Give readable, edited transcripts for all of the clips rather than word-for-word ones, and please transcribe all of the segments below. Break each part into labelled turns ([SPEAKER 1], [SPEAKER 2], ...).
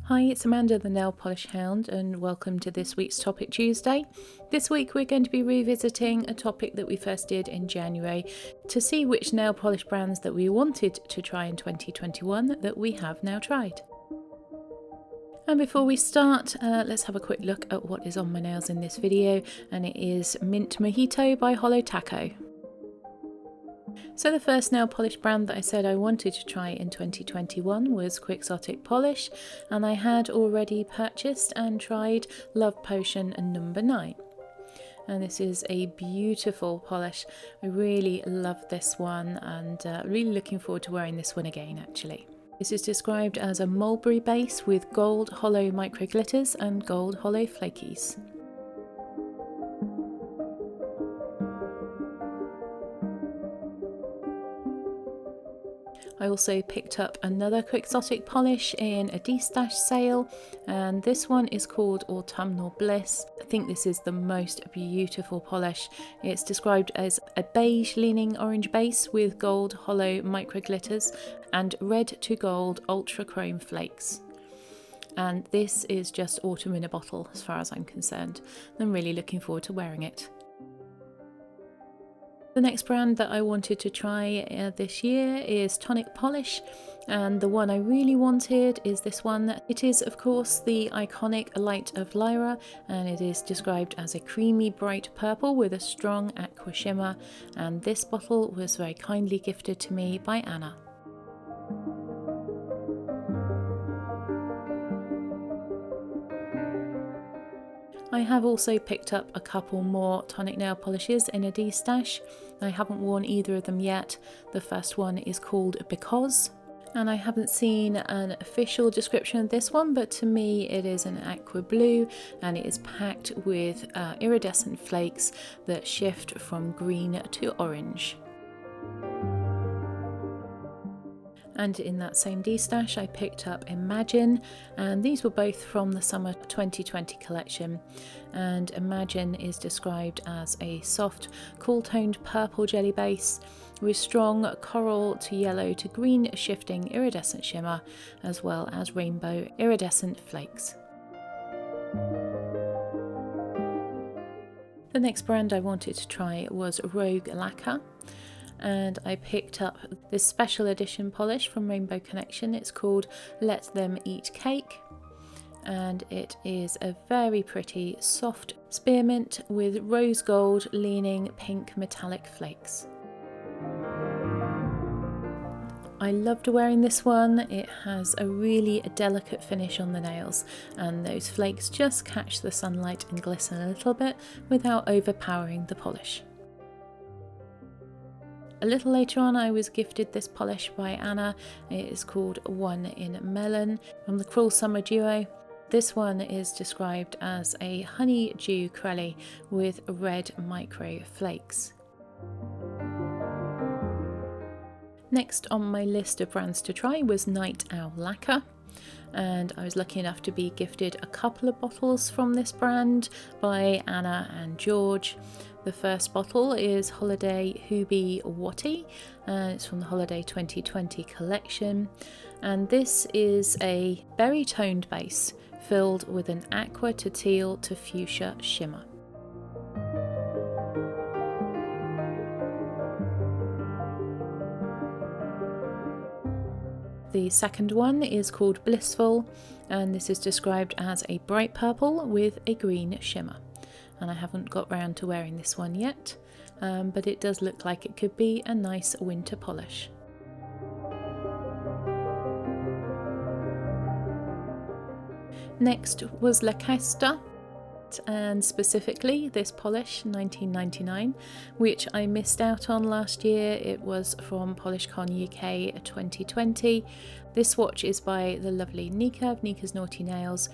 [SPEAKER 1] Hi, it's Amanda the Nail Polish Hound and welcome to this week's Topic Tuesday. This week we're going to be revisiting a topic that we first did in January to see which nail polish brands that we wanted to try in 2021 that we have now tried. And before we start, let's have a quick look at what is on my nails in this video, and it is Mint Mojito by Hollow Taco. So the first nail polish brand that I said I wanted to try in 2021 was Quixotic Polish, and I had already purchased and tried Love Potion number 9. And this is a beautiful polish. I really love this one and really looking forward to wearing this one again actually. This is described as a mulberry base with gold hollow micro glitters and gold hollow flakies. I also picked up another Quixotic polish in a D-stash sale, and this one is called Autumnal Bliss. I think this is the most beautiful polish. It's described as a beige leaning orange base with gold hollow micro glitters and red to gold ultra chrome flakes. And this is just autumn in a bottle as far as I'm concerned. I'm really looking forward to wearing it. The next brand that I wanted to try this year is Tonic Polish, and the one I really wanted is this one. It is of course the iconic Light of Lyra, and it is described as a creamy bright purple with a strong aqua shimmer, and this bottle was very kindly gifted to me by Anna. I have also picked up a couple more tonic nail polishes in a D-stash. I haven't worn either of them yet. The first one is called Because, and I haven't seen an official description of this one, but to me it is an aqua blue and it is packed with iridescent flakes that shift from green to orange. And in that same D-stash I picked up Imagine, and these were both from the summer 2020 collection. And Imagine is described as a soft cool toned purple jelly base with strong coral to yellow to green shifting iridescent shimmer, as well as rainbow iridescent flakes. The next brand I wanted to try was Owl Lacquer, and I picked up this special edition polish from Rainbow Connection. It's called Let Them Eat Cake, and it is a very pretty soft spearmint with rose gold leaning pink metallic flakes. I loved wearing this one. It has a really delicate finish on the nails, and those flakes just catch the sunlight and glisten a little bit without overpowering the polish. A little later on I was gifted this polish by Anna. It is called One in Melon from the Cruel Summer duo. This one is described as a honeydew crelly with red micro flakes. Next on my list of brands to try was Night Owl Lacquer, and I was lucky enough to be gifted a couple of bottles from this brand by Anna and George. The first bottle is Holiday Hubie Watty, and it's from the Holiday 2020 collection, and this is a berry toned base filled with an aqua to teal to fuchsia shimmer. The second one is called Blissful, and this is described as a bright purple with a green shimmer. And I haven't got round to wearing this one yet, but it does look like it could be a nice winter polish. Next was Lacquester, and specifically this polish 1999, which I missed out on last year. It was from PolishCon UK 2020. This swatch is by the lovely Nika of Nika's Naughty Nails.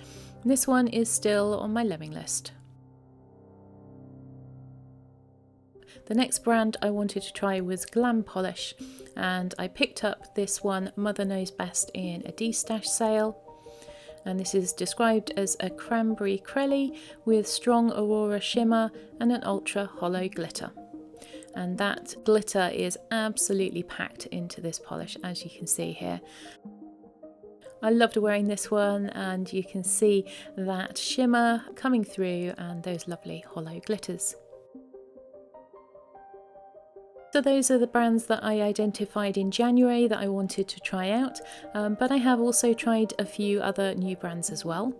[SPEAKER 1] This one is still on my Lemming list. The next brand I wanted to try was Glam Polish, and I picked up this one Mother Knows Best in a D-stash sale. And this is described as a cranberry crelly with strong aurora shimmer and an ultra hollow glitter. And that glitter is absolutely packed into this polish, as you can see here. I loved wearing this one, and you can see that shimmer coming through and those lovely hollow glitters. So those are the brands that I identified in January that I wanted to try out, but I have also tried a few other new brands as well.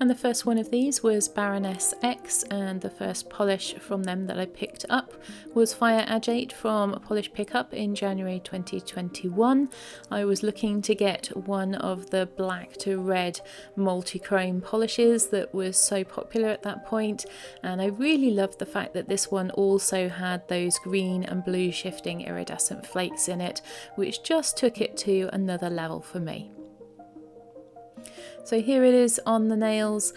[SPEAKER 1] And the first one of these was Baroness X, and the first polish from them that I picked up was Fire Agate from Polish Pickup in January 2021. I was looking to get one of the black to red multi-chrome polishes that was so popular at that point, and I really loved the fact that this one also had those green and blue shifting iridescent flakes in it, which just took it to another level for me. So here it is on the nails.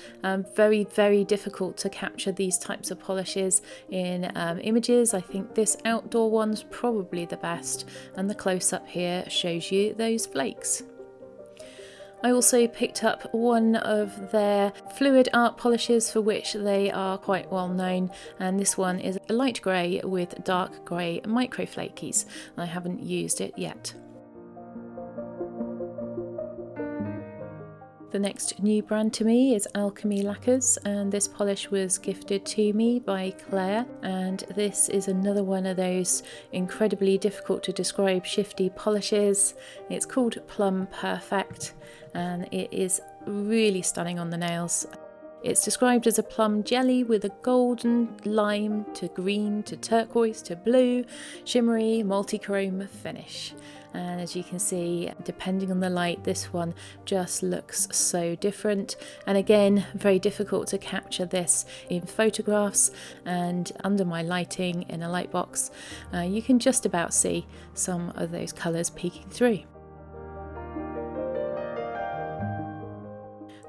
[SPEAKER 1] Very, very difficult to capture these types of polishes in images. I think this outdoor one's probably the best, and the close-up here shows you those flakes. I also picked up one of their fluid art polishes, for which they are quite well known, and this one is a light grey with dark grey micro flakies. I haven't used it yet. The next new brand to me is Alchemy Lacquers, and this polish was gifted to me by Claire, and this is another one of those incredibly difficult to describe shifty polishes. It's called Plum Perfect, and it is really stunning on the nails. It's described as a plum jelly with a golden, lime to green to turquoise to blue, shimmery, multi-chrome finish. And as you can see, depending on the light, this one just looks so different. And again, very difficult to capture this in photographs, and under my lighting in a light box, you can just about see some of those colours peeking through.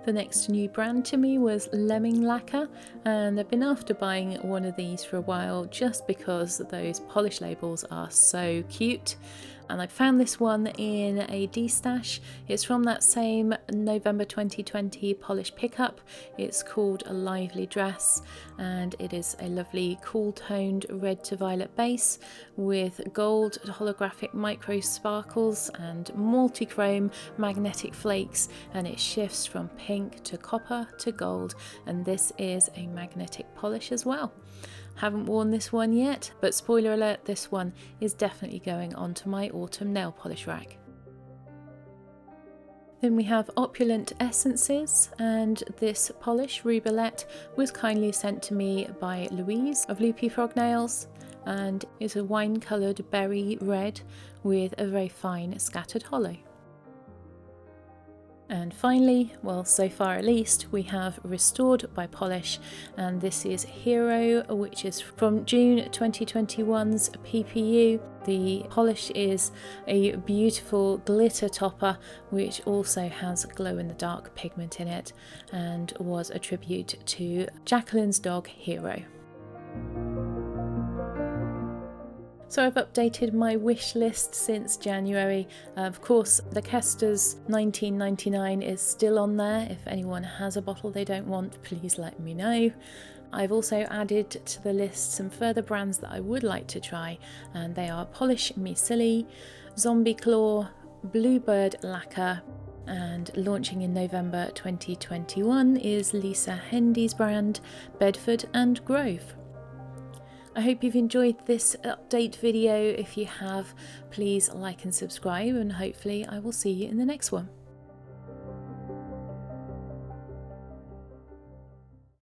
[SPEAKER 1] The next new brand to me was Lemming Lacquer, and I've been after buying one of these for a while just because those polish labels are so cute. And I found this one in a D-stash. It's from that same November 2020 Polish Pickup. It's called A Lively Dress, and it is a lovely cool toned red to violet base with gold holographic micro sparkles and multi-chrome magnetic flakes, and it shifts from pink to copper to gold, and this is a magnetic polish as well. Haven't worn this one yet, but spoiler alert, this one is definitely going onto my autumn nail polish rack. Then we have Opulent Essences, and this polish, Rubilette, was kindly sent to me by Louise of Loopy Frog Nails, and is a wine coloured berry red with a very fine scattered hollow. And finally, well, so far at least, we have Restored by Polish, and this is Hero, which is from June 2021's PPU. The polish is a beautiful glitter topper, which also has glow-in-the-dark pigment in it, and was a tribute to Jacqueline's dog Hero. So I've updated my wish list since January. Of course, Lachester's 19.99 is still on there. If anyone has a bottle they don't want, please let me know. I've also added to the list some further brands that I would like to try, and they are Polish Me Silly, Zombie Claw, Bluebird Lacquer, and launching in November 2021 is Lisa Hendy's brand, Bedford and Grove. I hope you've enjoyed this update video. If you have, please like and subscribe, and hopefully I will see you in the next one.